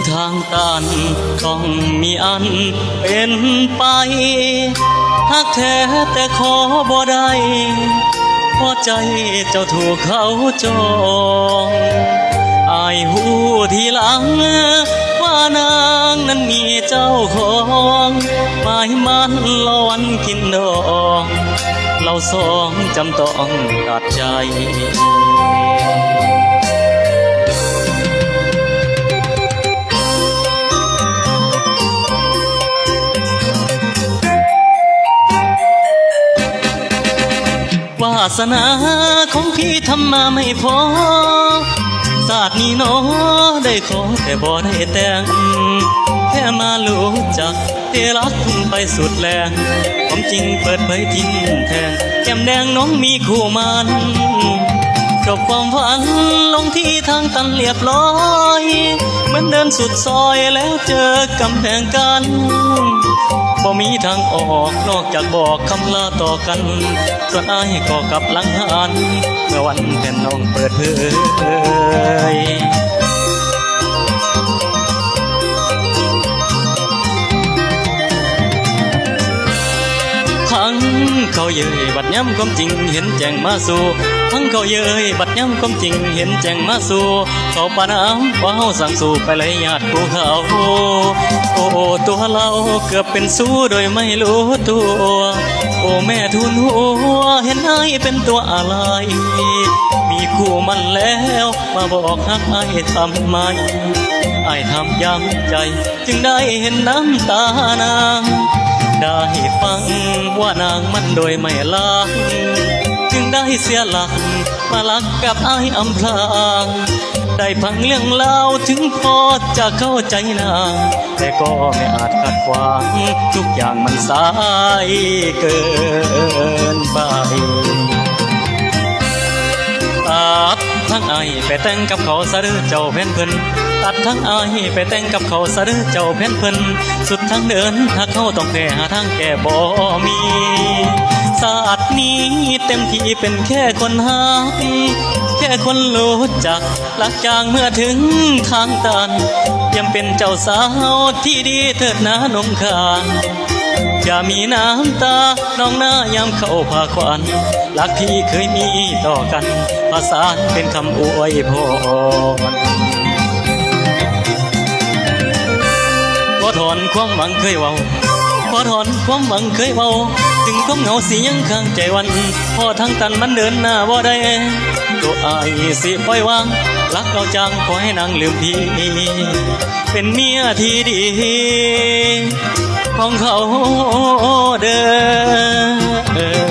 ทางตันต้องมีอันเป็นไปหากแท้แต่ขอบ่ได้เพราะใจเจ้าถูกเขาจองอายหูทีหลังว่านางนั้นมีเจ้าของหมายมันลอนกินดองเราสองจำต้องตัดใจวาสนาของพี่ทำมาไม่พอศาสตร์นี้น้อได้ขอแต่บ่ได้แต่งแค่มารู้จักเทรักทุ่งไปสุดแรงความจริงเปิดเผยทิ้งแทงแก้มแดงน้องมีคู่มันจบความฝันลงที่ทางตันเรียบร้อยเหมือนเดินสุดซอยแล้วเจอกำแพงกันบ่มีทางออกนอกจากบอกคำลาต่อกันส่วนอายก็กลับหลังหันเมื่อวันแผ่นน้องเปิดเผยพังเขาเย้ยบัดย้ำความจริงเห็นแจ้งมาสู่พังเขาเย้ยบัดย้ำความจริงเห็นแจ้งมาสู่เขาปาน้ำว่าเฮาสั่งสู่ไปเลยญาติผู้เขาโอ้ตัวเราเกือบเป็นสู้โดยไม่รู้ตัวโอ้แม่ทุนหัวเห็นไอ้เป็นตัวอะไรมีคู่มันแล้วมาบอกฮักไอ้ทำไมไอ้ทำย้ำใจจึงได้เห็นน้ำตานางได้ฟังว่านางมันโดยไม่ลักจึงได้เสียหลักมาลักกับไอ้อำพรางได้ฟังเรื่องเล่าถึงพอจะเข้าใจนางแต่ก็ไม่อาจขัดขวางทุกอย่างมันสายเกินไปตัดทั้งไอ้ไปแต่งกับเขาซะเด้อเจ้าแผ่นเพิ่นตัดทั้งไอ้ไปแต่งกับเขาซะเด้อเจ้าแผ่นเพิ่นสุดทางเดินถ้าเขาต้องแก้หาทางแก้บ่มีศาสตร์นี้เต็มที่เป็นแค่คนหักแค่คนรู้จักหลักจางเมื่อถึงทางตันยังเป็นเจ้าสาวที่ดีเถิดนะนงคานอย่ามีน้ำตาน้องหน้ายามเข้าพาควันรักที่เคยมีต่อกันผสานเป็นคำอวยพรพอถอนความหวังเคยเว้าพอถอนความหวังเคยเว้าถึงความเหงาสิยังข้างใจวันพอทางตันมันเดินหน้าบ่ได้ตัวอายสิปล่อยวางรักเราจังขอให้นางลืมพี่เป็นเมียที่ดีของเขาเด้อ